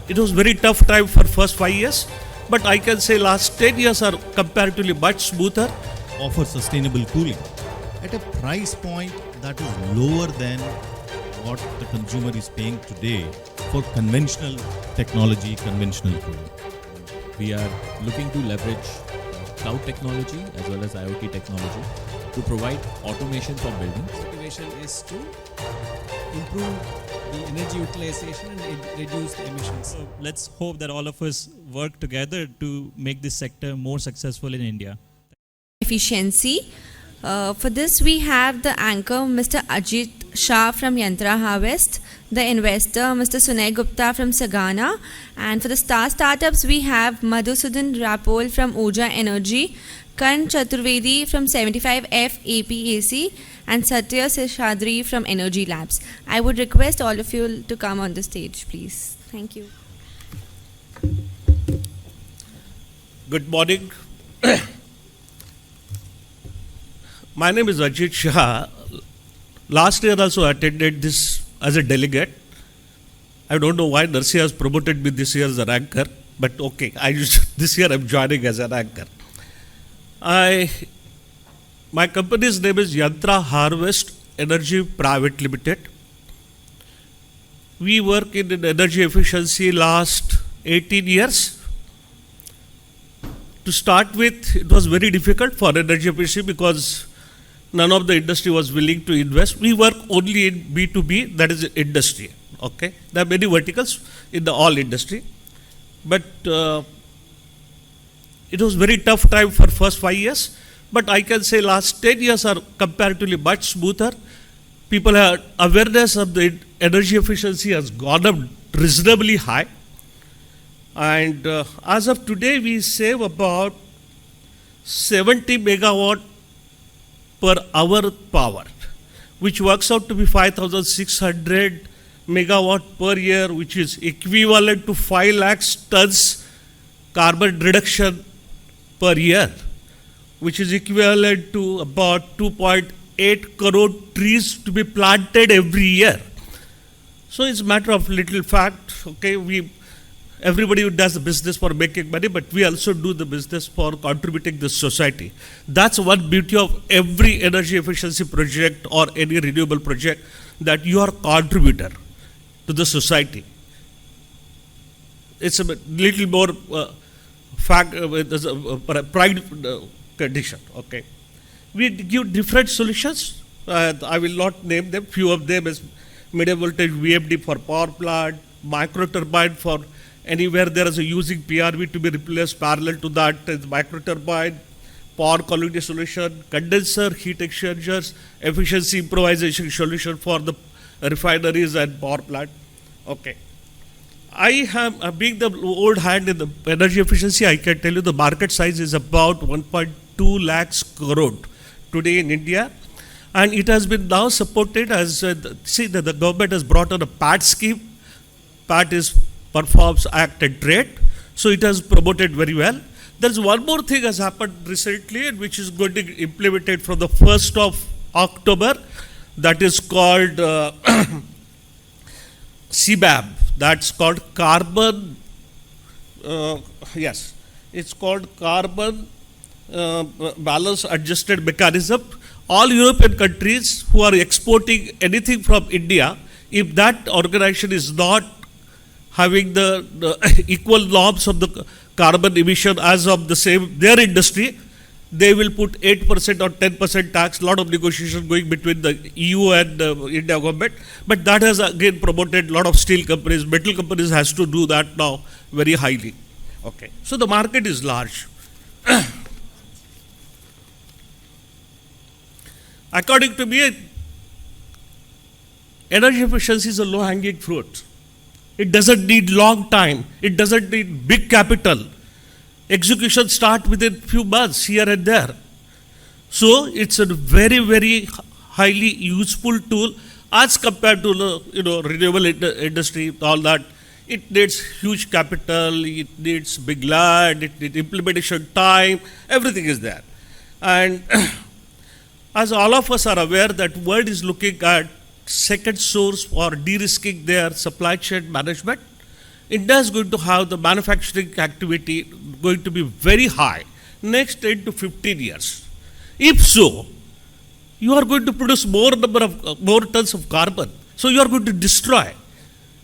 It was very tough time for first 5 years, but I can say last 10 years are comparatively much smoother. Offer sustainable cooling at a price point that is lower than what the consumer is paying today for conventional technology, conventional cooling. We are looking to leverage cloud technology as well as IoT technology to provide automation for buildings. Motivation is to improve the energy utilization and reduce the emissions. So let's hope that all of us work together to make this sector more successful in India. Efficiency. For this we have the anchor Mr. Ajit Shah from Yantra Harvest, the investor Mr. Sunay Gupta from Sagana, and for the startups we have Madhusudhan Rapole from Oorja Energy, Karn Chaturvedi from 75F APAC, and Satya Seshadri from Energy Labs. I would request all of you to come on the stage, please. Thank you. Good morning. My name is Ajit Shah. Last year also attended this as a delegate. I don't know why Narsi has promoted me this year as an anchor, but okay, this year I'm joining as an anchor. My company's name is Yantra Harvest Energy Private Limited. We work in energy efficiency last 18 years. To start with, it was very difficult for energy efficiency because none of the industry was willing to invest. We work only in B2B, that is industry. Okay, there are many verticals in the all industry, but it was very tough time for first 5 years. But I can say last 10 years are comparatively much smoother. People have awareness of the energy efficiency has gone up reasonably high. And as of today, we save about 70 megawatt per hour power, which works out to be 5,600 megawatt per year, which is equivalent to 5 lakhs tons carbon reduction per year, which is equivalent to about 2.8 crore trees to be planted every year. So it's a matter of little fact. Okay, everybody who does the business for making money, but we also do the business for contributing to the society. That's one beauty of every energy efficiency project or any renewable project, that you are a contributor to the society. It's a little more pride condition. Okay, we give different solutions. I will not name them. Few of them is medium voltage VFD for power plant, micro turbine for anywhere there is a using PRV to be replaced. Parallel to that is micro turbine, power quality solution, condenser, heat exchangers, efficiency improvisation solution for the refineries and power plant. Okay. I have, being the old hand in the energy efficiency, I can tell you the market size is about 1.2 lakhs crore today in India. And it has been now supported as, the government has brought on a PAT scheme. PAT is Performs, Act and Trade. So it has promoted very well. There's one more thing has happened recently, which is going to be implemented from the 1st of October. That is called CBAM. That's called carbon, it's called carbon balance adjusted mechanism. All European countries who are exporting anything from India, if that organization is not having the equal norms of the carbon emission as of the same, their industry, they will put 8% or 10% tax. A lot of negotiation going between the EU and India government. But that has again promoted a lot of steel companies, metal companies has to do that now very highly. Okay, so the market is large. According to me, energy efficiency is a low-hanging fruit. It doesn't need long time. It doesn't need big capital. Execution start within few months here and there. So it's a very, very highly useful tool as compared to the renewable industry, all that. It needs huge capital, it needs big land, it needs implementation time, everything is there. And as all of us are aware that world is looking at second source for de-risking their supply chain management, India is going to have the manufacturing activity going to be very high next 10 to 15 years. If so, you are going to produce more tons of carbon. So you are going to destroy.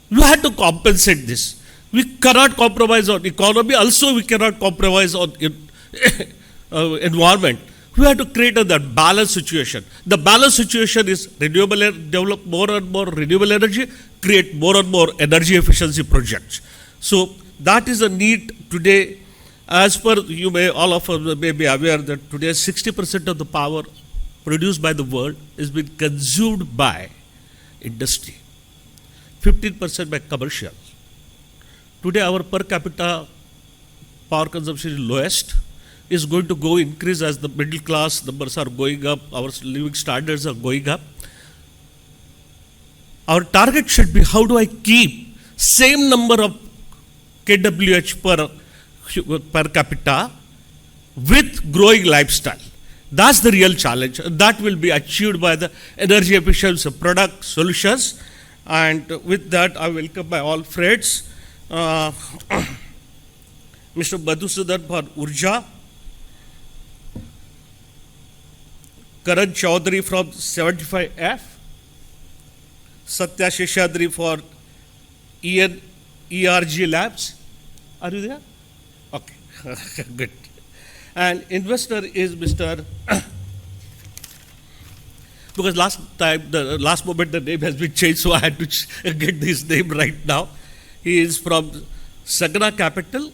You have to compensate this. We cannot compromise on economy. Also, we cannot compromise on environment. We have to create that balanced situation. The balanced situation is develop more and more renewable energy, create more and more energy efficiency projects. So that is a need today. As per all of us may be aware that today 60% of the power produced by the world is being consumed by industry, 15% by commercial. Today our per capita power consumption is lowest, is going to go increase as the middle class numbers are going up, our living standards are going up. Our target should be, how do I keep same number of kWh per capita with growing lifestyle? That's the real challenge. That will be achieved by the energy efficiency product solutions. And with that, I welcome my all friends. Mr. Madhusudhan for Oorja, Karn Chaudhary from 75F, Satya Seshadri for ERG Labs. Are you there? Okay, good. And investor is Mr. Because last moment the name has been changed, so I had to get this name right now. He is from Sagana Capital,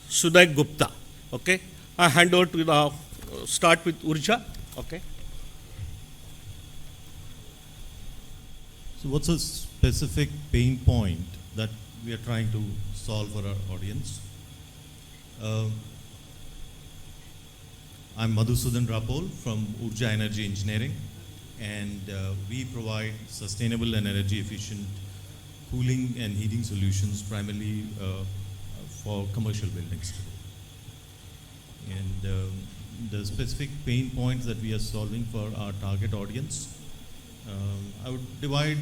Sunay Gupta. Okay, I hand over to now. Start with Oorja. Okay. So what's a specific pain point that we are trying to solve for our audience? I'm Madhusudhan Rapole from Oorja Energy Engineering, and we provide sustainable and energy efficient cooling and heating solutions primarily for commercial buildings today. And the specific pain points that we are solving for our target audience, I would divide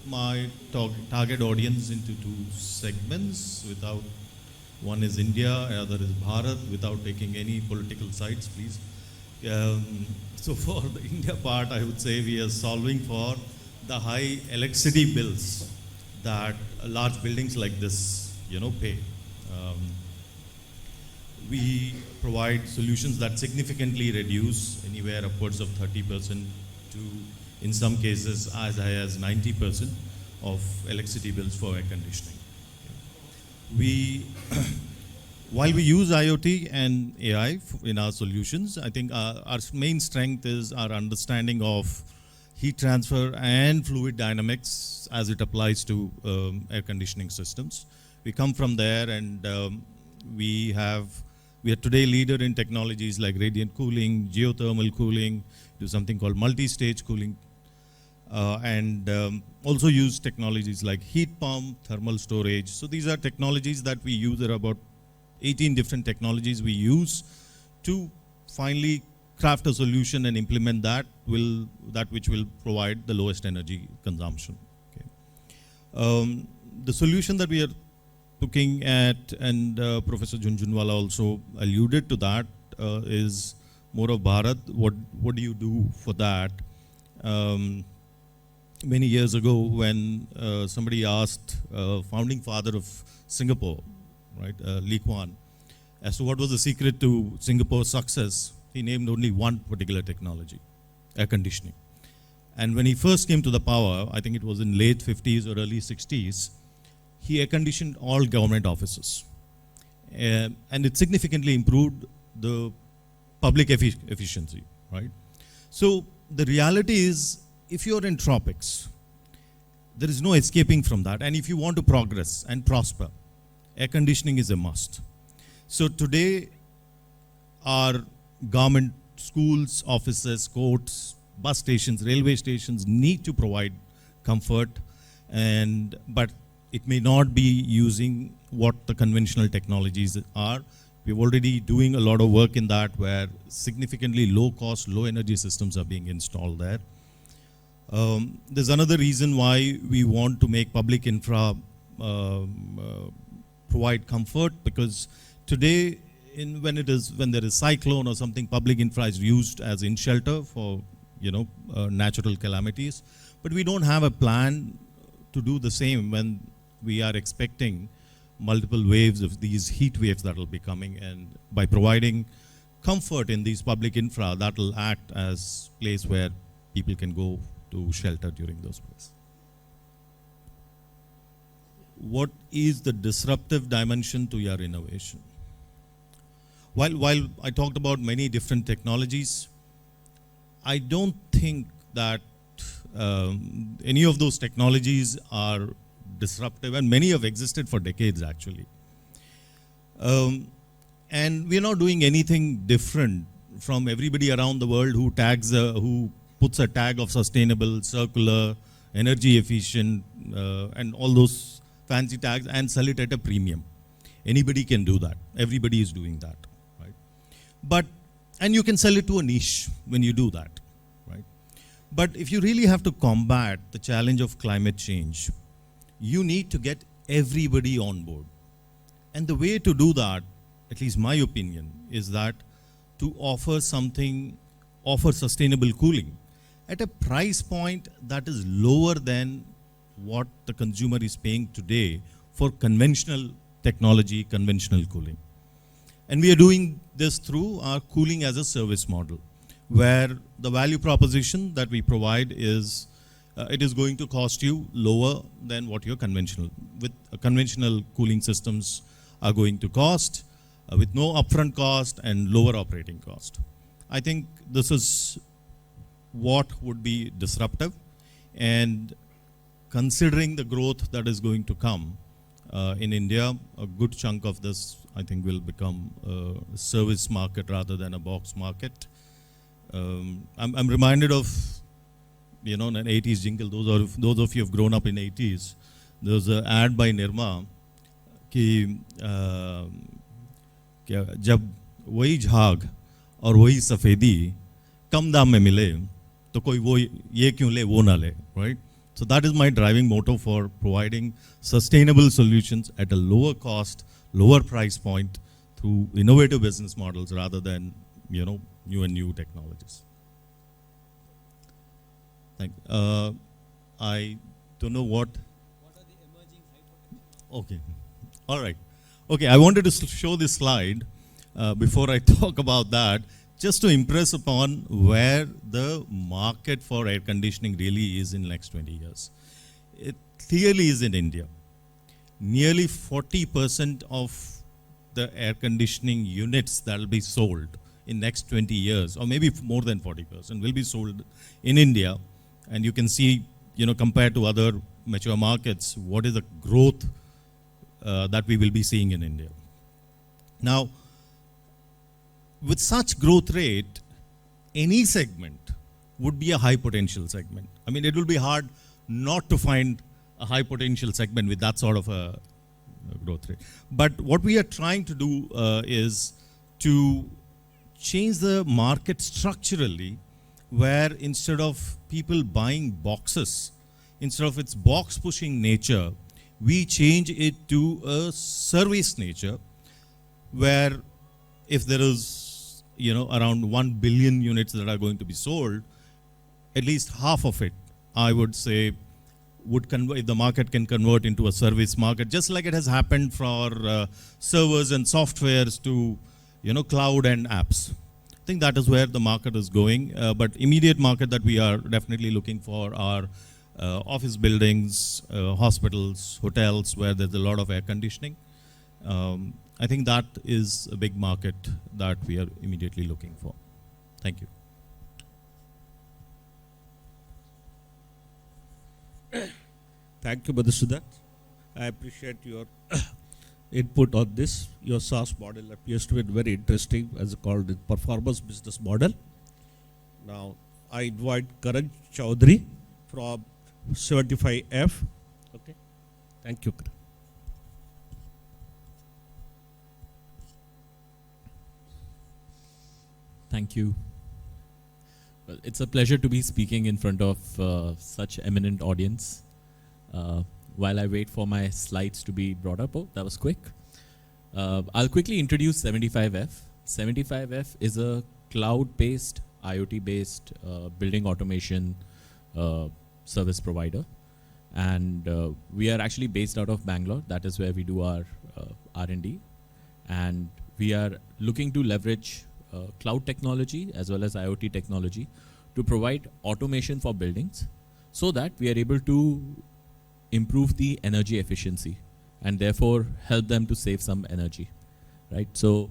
my target audience into two segments. One is India, other is Bharat, without taking any political sides, please. So for the India part, I would say we are solving for the high electricity bills that large buildings like this, pay. We provide solutions that significantly reduce anywhere upwards of 30% to, in some cases, as high as 90% of electricity bills for air conditioning. While we use IoT and AI in our solutions, I think our main strength is our understanding of heat transfer and fluid dynamics as it applies to air conditioning systems. We come from there, and we are today leader in technologies like radiant cooling, geothermal cooling, do something called multi-stage cooling, and also use technologies like heat pump, thermal storage. So these are technologies that we use. There are about 18 different technologies we use to finally craft a solution and implement that which will provide the lowest energy consumption. Okay. The solution that we are looking at, and Professor Jhunjhunwala also alluded to that, is more of Bharat. What do you do for that? Many years ago, when somebody asked founding father of Singapore, right, Lee Kuan, as to what was the secret to Singapore's success, he named only one particular technology: air conditioning. And when he first came to the power, I think it was in late 50s or early 60s, he air conditioned all government offices. And it significantly improved the public efficiency, right? So the reality is, if you're in tropics, there is no escaping from that. And if you want to progress and prosper, air conditioning is a must. So today, our government, schools, offices, courts, bus stations, railway stations need to provide comfort, but it may not be using what the conventional technologies are. We're already doing a lot of work in that, where significantly low cost, low energy systems are being installed there. There's another reason why we want to make public infra provide comfort, because today, when there is cyclone or something, public infra is used as in shelter for natural calamities. But we don't have a plan to do the same when we are expecting multiple waves of these heat waves that will be coming. And by providing comfort in these public infra, that will act as place where people can go to shelter during those places. What is the disruptive dimension to your innovation? While I talked about many different technologies, I don't think that any of those technologies are disruptive, and many have existed for decades actually. And we're not doing anything different from everybody around the world who puts a tag of sustainable, circular, energy efficient, and all those fancy tags and sell it at a premium. Anybody can do that. Everybody is doing that, right? And you can sell it to a niche when you do that, right? But if you really have to combat the challenge of climate change, you need to get everybody on board. And the way to do that, at least my opinion, is that to offer sustainable cooling at a price point that is lower than what the consumer is paying today for conventional technology, conventional cooling. And we are doing this through our cooling as a service model, where the value proposition that we provide is it is going to cost you lower than what your conventional cooling systems are going to cost, with no upfront cost and lower operating cost. I think this is what would be disruptive, and considering the growth that is going to come in India, a good chunk of this, I think, will become a service market rather than a box market. I'm reminded of, an 80s jingle. Those of you who have grown up in 80s, there was an ad by Nirma कि जब वही झाग और वही सफेदी कम दाम में मिले तो कोई वो ये क्यों ले वो ना ले, right? So that is my driving motto for providing sustainable solutions at a lower cost, lower price point through innovative business models rather than, new technologies. I don't know what are the emerging high potential? Okay. All right. Okay, I wanted to show this slide before I talk about that, just to impress upon where the market for air conditioning really is in next 20 years. It clearly is in India. Nearly 40% of the air conditioning units that will be sold in next 20 years, or maybe more than 40%, will be sold in India. And you can see, compared to other mature markets, what is the growth that we will be seeing in India. Now, with such growth rate, any segment would be a high potential segment. I mean, it will be hard not to find a high potential segment with that sort of a growth rate. But what we are trying to do is to change the market structurally, where instead of people buying boxes, instead of its box pushing nature, we change it to a service nature, where if there is around 1 billion units that are going to be sold, at least half of it, I would say, would convert, if the market can convert into a service market, just like it has happened for servers and softwares to cloud and apps. I think that is where the market is going. But immediate market that we are definitely looking for are office buildings, hospitals, hotels, where there's a lot of air conditioning. I think that is a big market that we are immediately looking for. Thank you. Thank you, Madhusudhan. I appreciate your input on this. Your SaaS model appears to be very interesting, as called the performance business model. Now, I invite Karn Chaudhary from 75F. Okay. Thank you, Karan. Thank you. Well, it's a pleasure to be speaking in front of such eminent audience. While I wait for my slides to be brought up, oh, that was quick. I'll quickly introduce 75F. 75F is a cloud-based, IoT-based building automation service provider. And we are actually based out of Bangalore. That is where we do our R&D. And we are looking to leverage cloud technology as well as IoT technology to provide automation for buildings so that we are able to improve the energy efficiency and therefore help them to save some energy, right? So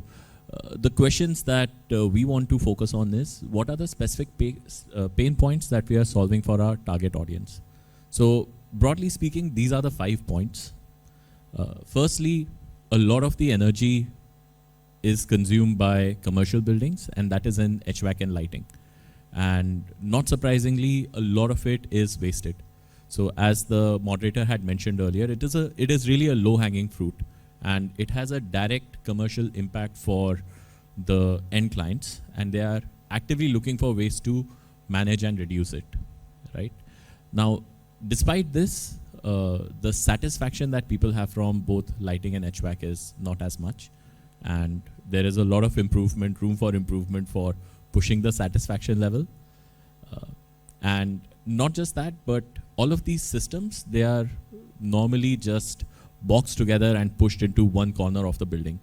the questions that we want to focus on is, what are the specific pain points that we are solving for our target audience? So broadly speaking, these are the 5 points. Firstly, a lot of the energy is consumed by commercial buildings, and that is in HVAC and lighting. And not surprisingly, a lot of it is wasted. So as the moderator had mentioned earlier, it is really a low-hanging fruit, and it has a direct commercial impact for the end clients, and they are actively looking for ways to manage and reduce it, right? Now, despite this, the satisfaction that people have from both lighting and HVAC is not as much, and there is a lot of improvement, room for improvement for pushing the satisfaction level. And not just that, but all of these systems, they are normally just boxed together and pushed into one corner of the building.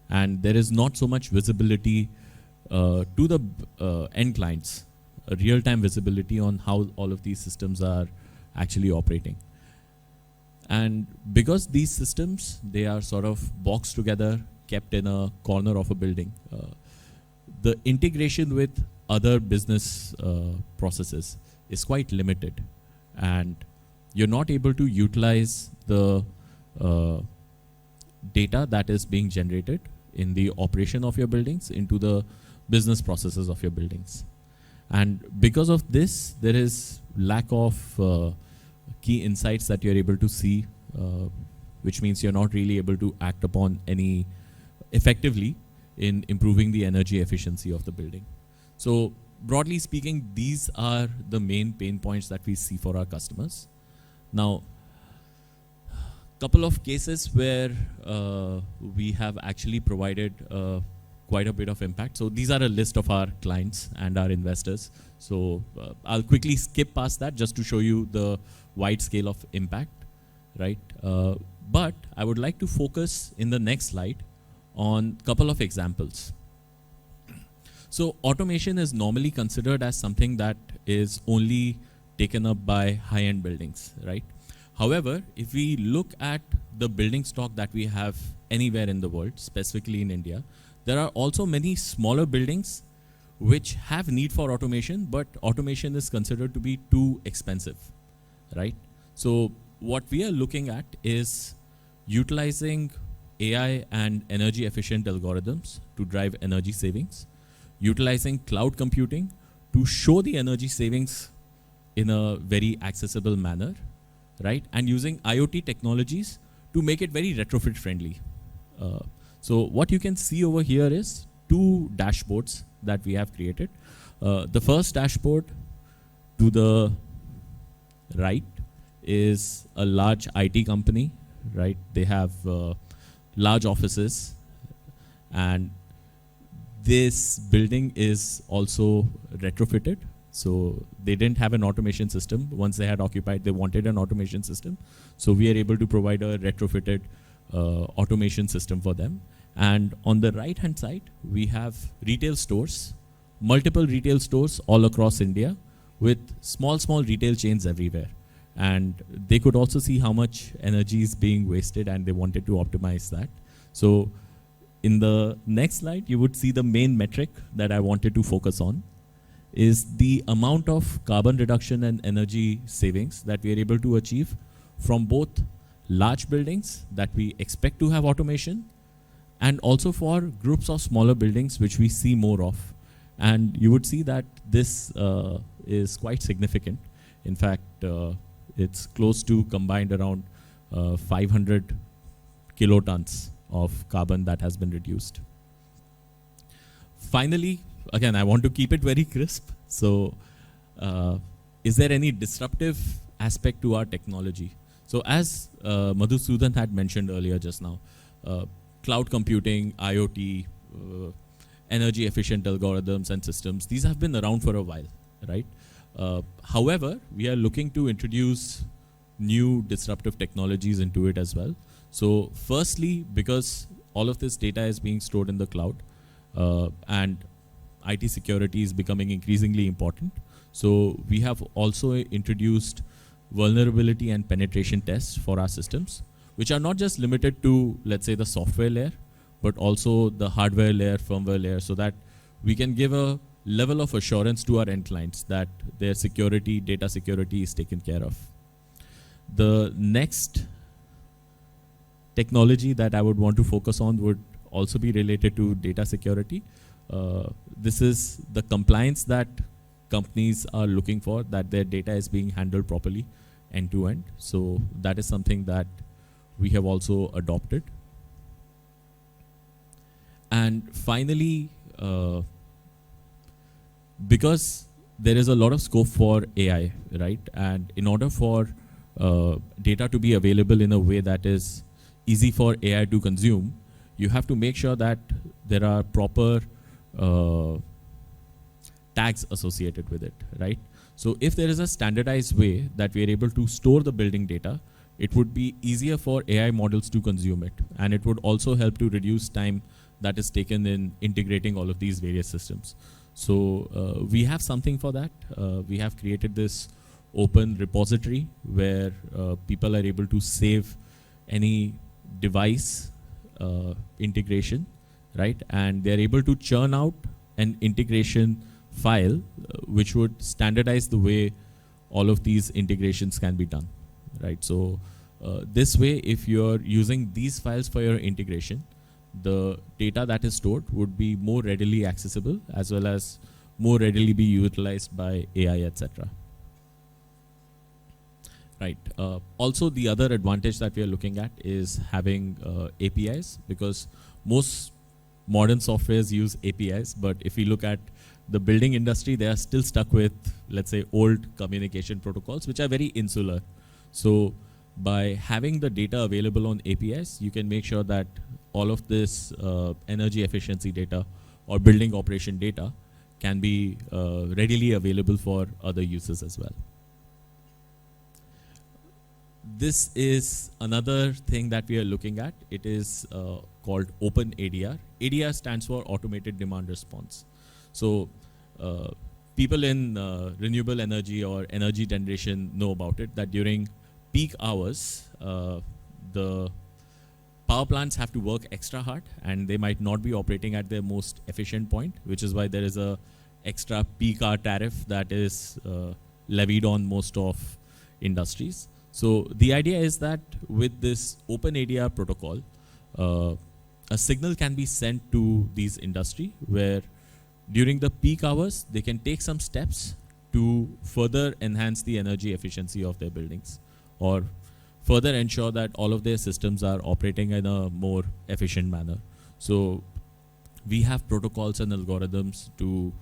And there is not so much visibility to the end clients, a real-time visibility on how all of these systems are actually operating. And because these systems, they are sort of boxed together, kept in a corner of a building, the integration with other business processes is quite limited. And you're not able to utilize the data that is being generated in the operation of your buildings into the business processes of your buildings. And because of this, there is lack of key insights that you're able to see, which means you're not really able to act upon any effectively in improving the energy efficiency of the building. So broadly speaking, these are the main pain points that we see for our customers. Now, couple of cases where we have actually provided quite a bit of impact. So these are a list of our clients and our investors. So I'll quickly skip past that just to show you the wide scale of impact, right? But I would like to focus in the next slide on a couple of examples. So automation is normally considered as something that is only taken up by high-end buildings, right? However, if we look at the building stock that we have anywhere in the world, specifically in India, there are also many smaller buildings which have need for automation, but automation is considered to be too expensive, right? So what we are looking at is utilizing AI and energy efficient algorithms to drive energy savings, utilizing cloud computing to show the energy savings in a very accessible manner, right? And using IoT technologies to make it very retrofit friendly. So what you can see over here is 2 dashboards that we have created. The first dashboard to the right is a large IT company, right? They have large offices, and this building is also retrofitted. So they didn't have an automation system. Once they had occupied, they wanted an automation system. So we are able to provide a retrofitted automation system for them. And on the right-hand side, we have retail stores, multiple retail stores all across India with small retail chains everywhere. And they could also see how much energy is being wasted, and they wanted to optimize that. So in the next slide, you would see the main metric that I wanted to focus on is the amount of carbon reduction and energy savings that we are able to achieve from both large buildings that we expect to have automation, and also for groups of smaller buildings which we see more of. And you would see that this is quite significant. In fact, it's close to combined around 500 kilotons of carbon that has been reduced. Finally, again, I want to keep it very crisp. So is there any disruptive aspect to our technology? So as Madhusudhan had mentioned earlier just now, cloud computing, IoT, energy efficient algorithms and systems, these have been around for a while, right? However, we are looking to introduce new disruptive technologies into it as well. So firstly, because all of this data is being stored in the cloud, and IT security is becoming increasingly important. So we have also introduced vulnerability and penetration tests for our systems, which are not just limited to, let's say, the software layer, but also the hardware layer, firmware layer, so that we can give a level of assurance to our end clients that their security, data security is taken care of. The next technology that I would want to focus on would also be related to data security. This is the compliance that companies are looking for, that their data is being handled properly end to end. So that is something that we have also adopted. And finally, because there is a lot of scope for AI, right? And in order for data to be available in a way that is easy for AI to consume, you have to make sure that there are proper tags associated with it, right? So if there is a standardized way that we are able to store the building data, it would be easier for AI models to consume it. And it would also help to reduce time that is taken in integrating all of these various systems. So we have something for that. We have created this open repository where people are able to save any device integration, right? And they're able to churn out an integration file which would standardize the way all of these integrations can be done, right? So this way, if you're using these files for your integration, the data that is stored would be more readily accessible as well as more readily be utilized by AI, etc. Right. Also, the other advantage that we are looking at is having APIs, because most modern softwares use APIs, but if we look at the building industry, they are still stuck with, let's say, old communication protocols, which are very insular. So by having the data available on APIs, you can make sure that all of this energy efficiency data or building operation data can be readily available for other uses as well. This is another thing that we are looking at. It is called Open ADR. ADR stands for Automated Demand Response. So people in renewable energy or energy generation know about it, that during peak hours, the power plants have to work extra hard and they might not be operating at their most efficient point, which is why there is a extra peak hour tariff that is levied on most of industries. So the idea is that with this Open ADR protocol, a signal can be sent to these industry where during the peak hours, they can take some steps to further enhance the energy efficiency of their buildings, or further ensure that all of their systems are operating in a more efficient manner. So we have protocols and algorithms to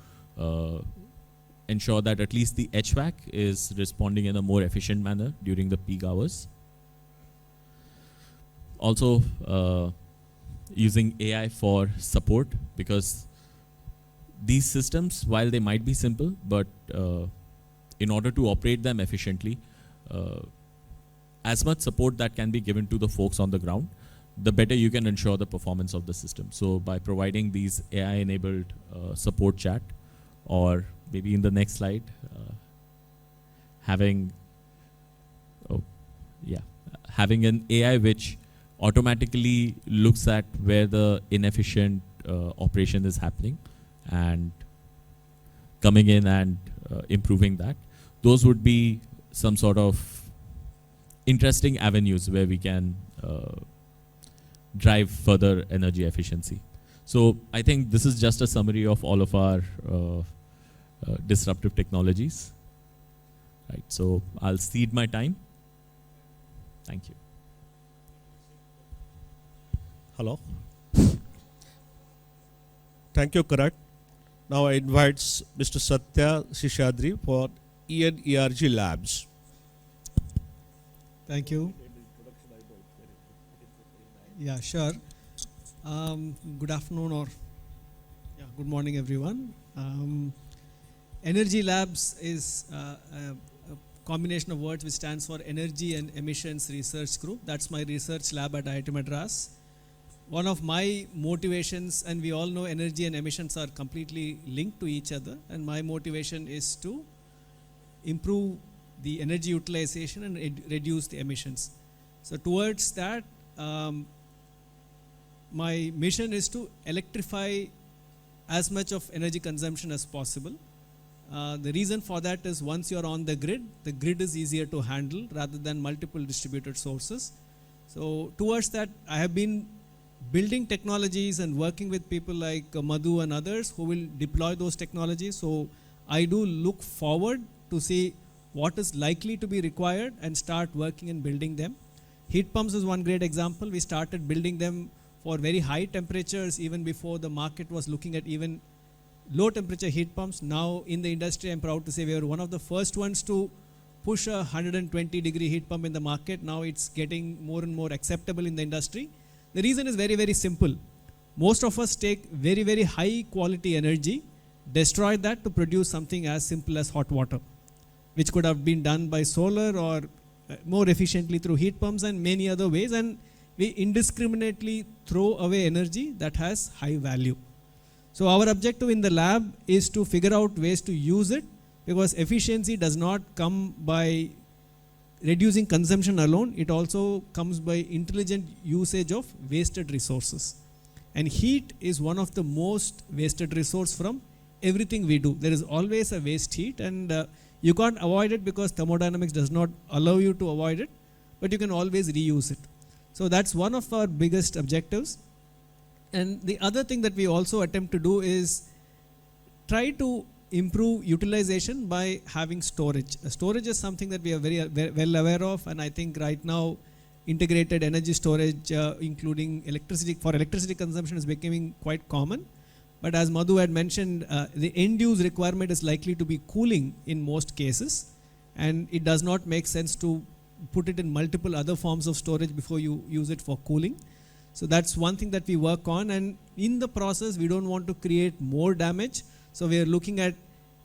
ensure that at least the HVAC is responding in a more efficient manner during the peak hours. Also using AI for support, because these systems, while they might be simple, but in order to operate them efficiently, as much support that can be given to the folks on the ground, the better you can ensure the performance of the system. So by providing these AI-enabled support chat, or maybe in the next slide, having an AI which automatically looks at where the inefficient operation is happening and coming in and improving that. Those would be some sort of interesting avenues where we can drive further energy efficiency. So I think this is just a summary of all of our disruptive technologies. Right, so I'll cede my time. Thank you. Hello. Thank you, Karan. Now I invite Mr. Satya Seshadri for ENERG Labs. Thank you. Yeah, sure. Good afternoon or good morning, everyone. Energy Labs is a combination of words which stands for Energy and Emissions Research Group. That's my research lab at IIT Madras. One of my motivations, and we all know energy and emissions are completely linked to each other, and my motivation is to improve the energy utilization and reduce the emissions. So towards that, my mission is to electrify as much of energy consumption as possible. The reason for that is once you're on the grid is easier to handle rather than multiple distributed sources. So towards that, I have been building technologies and working with people like Madhu and others who will deploy those technologies. So I do look forward to see what is likely to be required and start working and building them. Heat pumps is one great example. We started building them for very high temperatures even before the market was looking at even low temperature heat pumps. Now in the industry, I'm proud to say we were one of the first ones to push a 120-degree heat pump in the market. Now it's getting more and more acceptable in the industry. The reason is very, very simple. Most of us take very, very high quality energy, destroy that to produce something as simple as hot water, which could have been done by solar or more efficiently through heat pumps and many other ways. And we indiscriminately throw away energy that has high value. So our objective in the lab is to figure out ways to use it, because efficiency does not come by reducing consumption alone. It also comes by intelligent usage of wasted resources. And heat is one of the most wasted resource from everything we do. There is always a waste heat, and you can't avoid it because thermodynamics does not allow you to avoid it, but you can always reuse it. So that's one of our biggest objectives. And the other thing that we also attempt to do is try to improve utilization by having storage. Storage is something that we are very well aware of, and I think right now integrated energy storage, including electricity consumption, is becoming quite common. But as Madhu had mentioned, the end use requirement is likely to be cooling in most cases, and it does not make sense to put it in multiple other forms of storage before you use it for cooling. So that's one thing that we work on, and in the process we don't want to create more damage. So we are looking at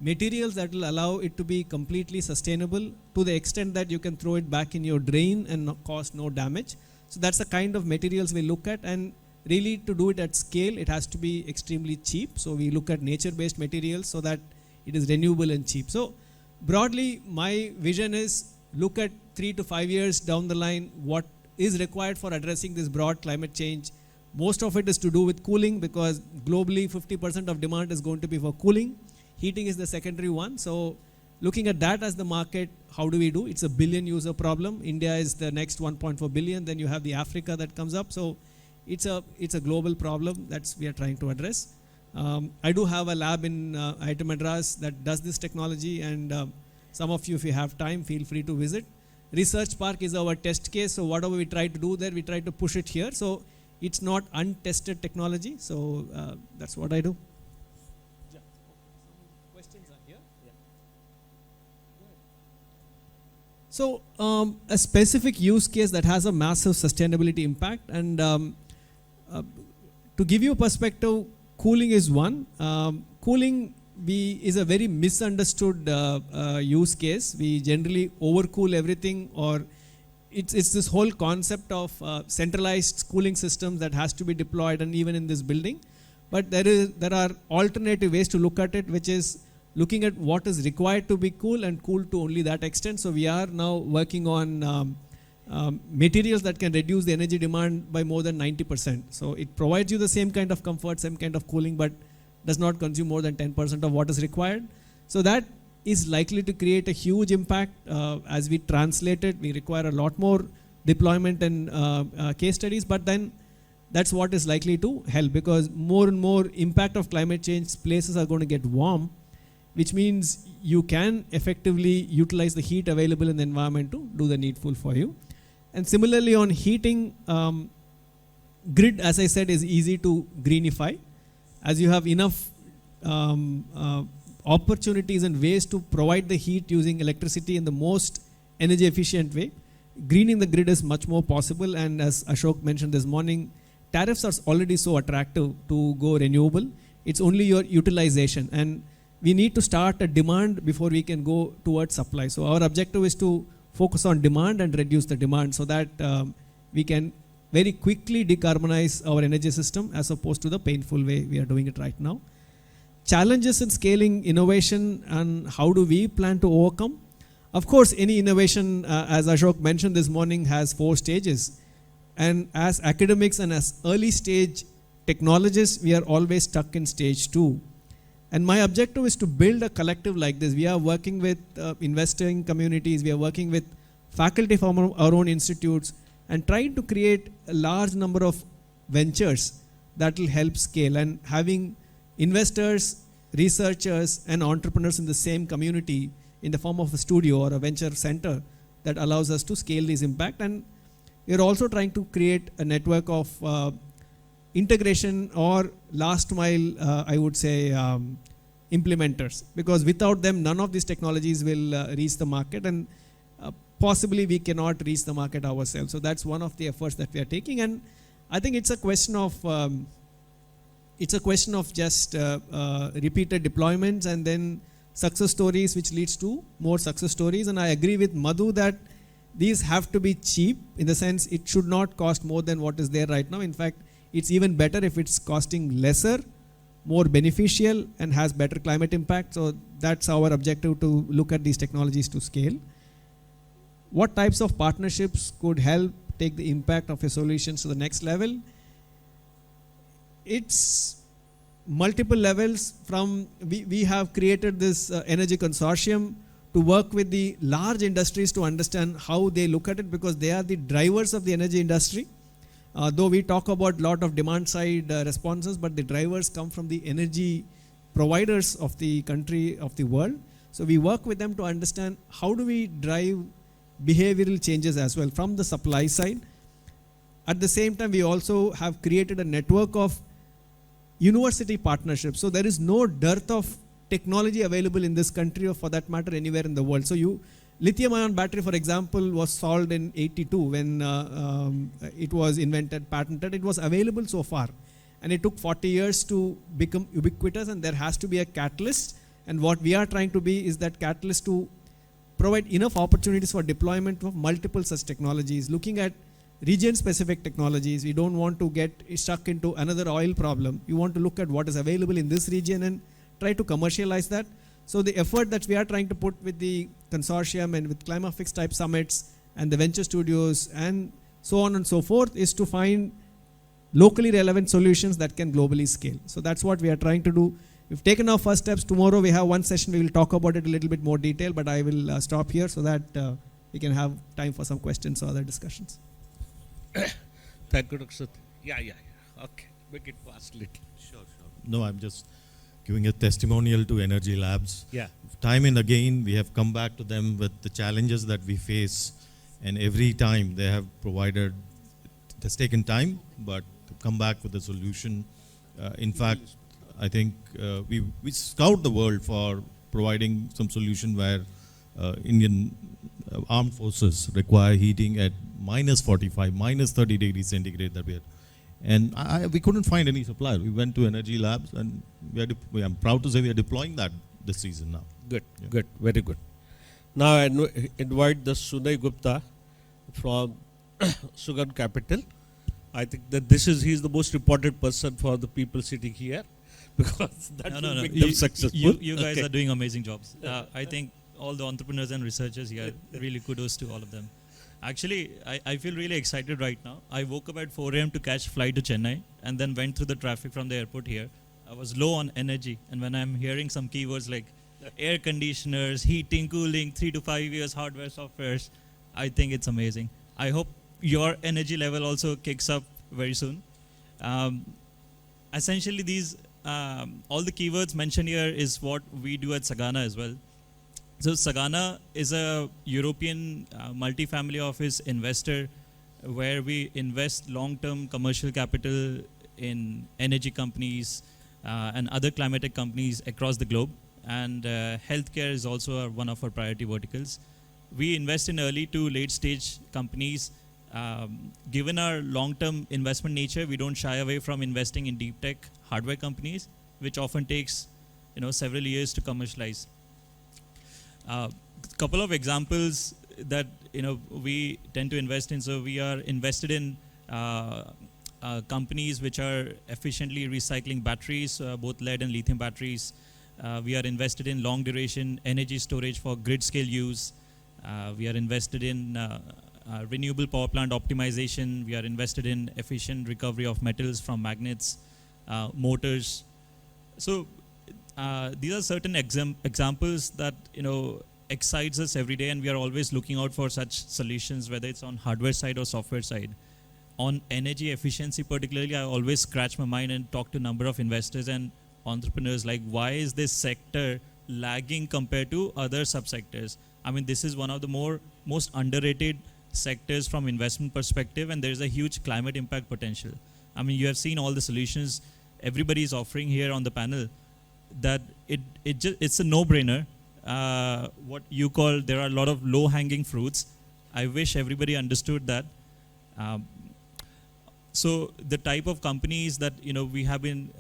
materials that will allow it to be completely sustainable to the extent that you can throw it back in your drain and cause no damage. So that's the kind of materials we look at, and really to do it at scale, it has to be extremely cheap. So we look at nature-based materials so that it is renewable and cheap. So broadly, my vision is look at 3 to 5 years down the line what is required for addressing this broad climate change. Most of it is to do with cooling, because globally 50% of demand is going to be for cooling. Heating is the secondary one. So looking at that as the market, how do we do? It's a billion user problem. India is the next 1.4 billion. Then you have the Africa that comes up. So it's a global problem that we are trying to address. I do have a lab in IIT Madras that does this technology, and some of you, if you have time, feel free to visit. Research Park is our test case. So whatever we try to do there, we try to push it here. So it's not untested technology. So that's what I do. Yeah. Some questions are here. Yeah. So a specific use case that has a massive sustainability impact, and to give you a perspective, cooling is one. Cooling is a very misunderstood use case. We generally overcool everything, or it's this whole concept of centralized cooling systems that has to be deployed, and even in this building. But there are alternative ways to look at it, which is looking at what is required to be cool and cool to only that extent. So we are now working on materials that can reduce the energy demand by more than 90%. So it provides you the same kind of comfort, same kind of cooling, but does not consume more than 10% of what is required. So that is likely to create a huge impact. As we translate it, we require a lot more deployment and case studies, but then that's what is likely to help, because more and more impact of climate change, places are going to get warm, which means you can effectively utilize the heat available in the environment to do the needful for you. And similarly on heating, grid, as I said, is easy to greenify. As you have enough opportunities and ways to provide the heat using electricity in the most energy efficient way, greening the grid is much more possible. And as Ashok mentioned this morning, tariffs are already so attractive to go renewable. It's only your utilization, and we need to start a demand before we can go towards supply. So our objective is to focus on demand and reduce the demand so that we can very quickly decarbonize our energy system as opposed to the painful way we are doing it right now. Challenges in scaling innovation and how do we plan to overcome? Of course, any innovation, as Ashok mentioned this morning, has 4 stages. And as academics and as early stage technologists, we are always stuck in stage 2. And my objective is to build a collective like this. We are working with investing communities, we are working with faculty from our own institutes, and trying to create a large number of ventures that will help scale. And having investors, researchers, and entrepreneurs in the same community in the form of a studio or a venture center that allows us to scale this impact. And we are also trying to create a network of integration or last mile, I would say, implementers, because without them, none of these technologies will reach the market, and possibly we cannot reach the market ourselves. So that's one of the efforts that we are taking, and I think it's a question of just repeated deployments and then success stories, which leads to more success stories. And I agree with Madhu that these have to be cheap, in the sense it should not cost more than what is there right now. In fact, it's even better if it's costing lesser, more beneficial, and has better climate impact. So that's our objective, to look at these technologies to scale. What types of partnerships could help take the impact of your solutions to the next level? It's multiple levels. From we have created this energy consortium to work with the large industries to understand how they look at it, because they are the drivers of the energy industry. Though we talk about a lot of demand side responses, but the drivers come from the energy providers of the country, of the world. So we work with them to understand how do we drive behavioral changes as well from the supply side. At the same time, we also have created a network of university partnerships. So there is no dearth of technology available in this country, or for that matter anywhere in the world. So lithium-ion battery, for example, was solved in 82 when it was invented, patented. It was available so far, and it took 40 years to become ubiquitous, and there has to be a catalyst. And what we are trying to be is that catalyst to provide enough opportunities for deployment of multiple such technologies, looking at region-specific technologies. We don't want to get stuck into another oil problem. We want to look at what is available in this region and try to commercialize that. So the effort that we are trying to put with the consortium and with Climafix type summits and the venture studios and so on and so forth is to find locally relevant solutions that can globally scale. So that's what we are trying to do. We've taken our first steps. Tomorrow we have one session. We will talk about it a little bit more detail, but I will stop here so that we can have time for some questions or other discussions. Thank you, Dr. Satya. Yeah. Okay, make it fast little. Sure. No, I'm just giving a testimonial to Energy Labs. Yeah. Time and again, we have come back to them with the challenges that we face, and every time they have provided, it has taken time, but to come back with a solution. In fact, I think we scout the world for providing some solution where Indian armed forces require heating at minus 45, minus 30 degrees centigrade that we are. And we couldn't find any supplier. We went to Energy Labs, and I'm proud to say we are deploying that this season now. Good, very good. Now I invite the Sunay Gupta from Sugar Capital. I think that he's the most important person for the people sitting here, because that will make them successful. You guys are doing amazing jobs. I think all the entrepreneurs and researchers here, really kudos to all of them. Actually, I feel really excited right now. I woke up at 4 a.m. to catch flight to Chennai, and then went through the traffic from the airport here. I was low on energy, and when I'm hearing some keywords like air conditioners, heating, cooling, 3 to 5 years, hardware, softwares, I think it's amazing. I hope your energy level also kicks up very soon. Essentially, these all the keywords mentioned here is what we do at Sagana as well. So Sagana is a European multi-family office investor where we invest long-term commercial capital in energy companies and other climatic companies across the globe. And healthcare is also one of our priority verticals. We invest in early to late stage companies given our long-term investment nature, we don't shy away from investing in deep tech hardware companies, which often takes several years to commercialize. Couple of examples that we tend to invest in. So we are invested in companies which are efficiently recycling batteries, both lead and lithium batteries. We are invested in long duration energy storage for grid scale use. We are invested in renewable power plant optimization. We are invested in efficient recovery of metals from magnets, motors. So these are certain examples that excites us every day, and we are always looking out for such solutions, whether it's on hardware side or software side. On energy efficiency particularly, I always scratch my mind and talk to a number of investors and entrepreneurs, like, why is this sector lagging compared to other subsectors? I mean, this is one of the most underrated sectors from investment perspective, and there's a huge climate impact potential. I mean, you have seen all the solutions everybody is offering here on the panel, that it's a no-brainer. What you call, there are a lot of low-hanging fruits. I wish everybody understood that. So the type of companies that we have been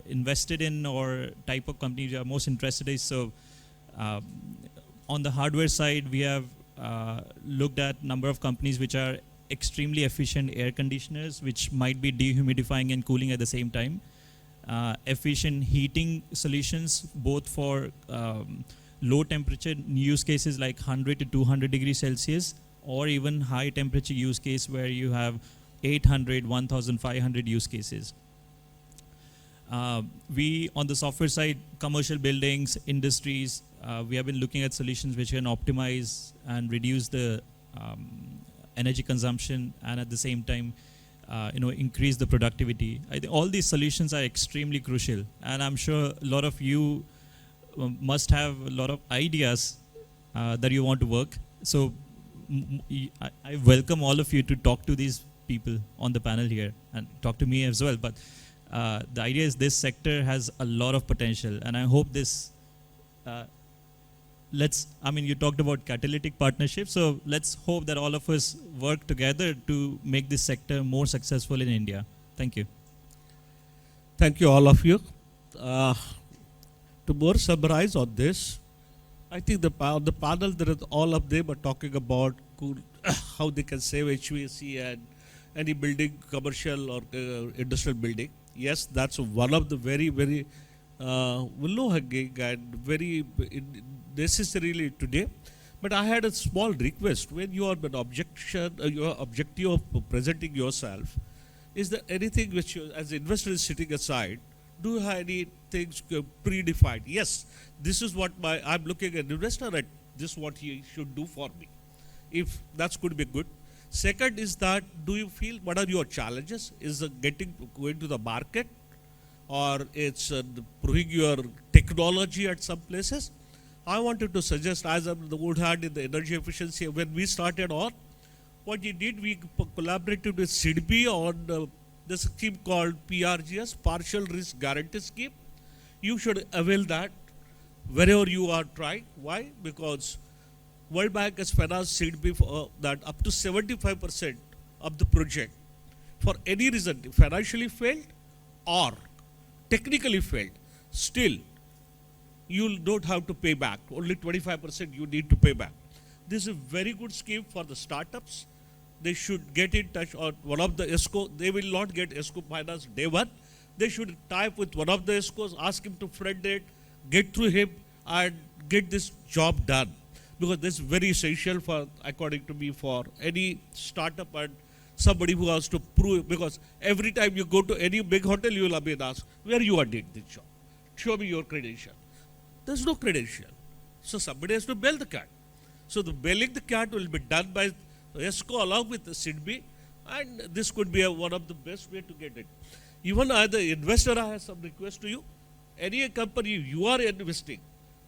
invested in, or type of companies we are most interested in. So on the hardware side, we have looked at number of companies which are extremely efficient air conditioners, which might be dehumidifying and cooling at the same time. Efficient heating solutions, both for low temperature use cases like 100 to 200 degrees Celsius, or even high temperature use case where you have 800, 1500 use cases. We, on the software side, commercial buildings, industries, we have been looking at solutions which can optimize and reduce the energy consumption, and at the same time, increase the productivity. I think all these solutions are extremely crucial, and I'm sure a lot of you must have a lot of ideas that you want to work. So I welcome all of you to talk to these people on the panel here and talk to me as well. But the idea is this sector has a lot of potential, and I hope this. You talked about catalytic partnerships, so let's hope that all of us work together to make this sector more successful in India. Thank you. Thank you, all of you. To more summarize on this, I think on the panel, there is all of them are talking about how they can save HVAC and any building, commercial or industrial building. Yes, that's one of the very, very low-hanging and very necessarily today. But I had a small request. When you are an your objective of presenting yourself, is there anything which you, as an investor, is sitting aside? Do you have any things predefined? Yes, this is what I'm looking at investor at. This is what he should do for me. If that's could be good. Second is that, do you feel, what are your challenges? Is going to the market, or it's proving your technology at some places? I wanted to suggest, as I'm the old hand in the energy efficiency, when we started on, what we did, we collaborated with SIDBI on the scheme called PRGS, Partial Risk Guarantee Scheme. You should avail that wherever you are trying. Why? Because World Bank has financed SIDBI for that up to 75% of the project. For any reason, financially failed or technically failed, still you don't have to pay back. Only 25% you need to pay back. This is a very good scheme for the startups. They should get in touch on one of the ESCO. They will not get ESCO finance day one. They should tie up with one of the ESCOs, ask him to friend it, get through him, and get this job done. Because this is very essential for, according to me, for any startup and somebody who has to prove. Because every time you go to any big hotel, you will be asked, where you are doing this job? Show me your credential. There's no credential. So somebody has to bail the cat. So the bailing the cat will be done by ESCO along with the SIDBI, and this could be one of the best way to get it. Even as the investor, I have some request to you. Any company you are investing,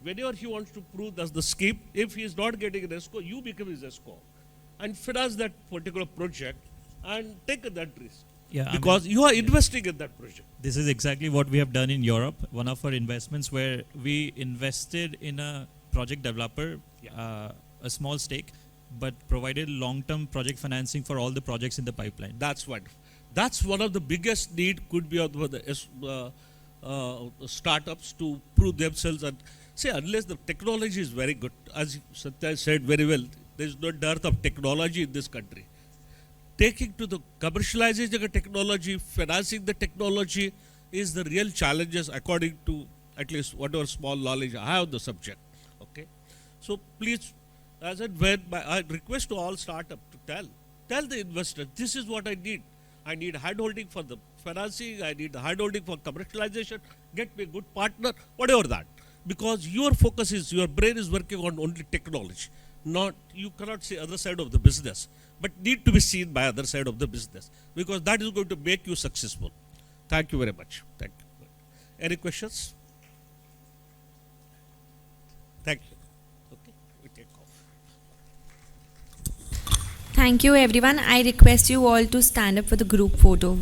whenever he wants to prove that's the scheme, if he is not getting an ESCO, you become his ESCO and finance that particular project and take that risk. Yeah, because you are investing in that project. This is exactly what we have done in Europe. One of our investments where we invested in a project developer, a small stake. but provided long-term project financing for all the projects in the pipeline. That's wonderful. That's one of the biggest need could be of the startups to prove themselves. And say, unless the technology is very good, as Satya said very well, there is no dearth of technology in this country. Taking to the commercialization of technology, financing the technology is the real challenges according to at least whatever small knowledge I have of the subject. Okay, so please, as and when I request to all startups to tell the investor, this is what I need. I need hand-holding for the financing, I need the hand-holding for commercialization, get me a good partner, whatever that. Because your focus is, your brain is working on only technology. Not, you cannot see other side of the business, but need to be seen by other side of the business, because that is going to make you successful. Thank you very much. Thank you. Any questions? Thank you. Okay, we take off. Thank you everyone. I request you all to stand up for the group photo.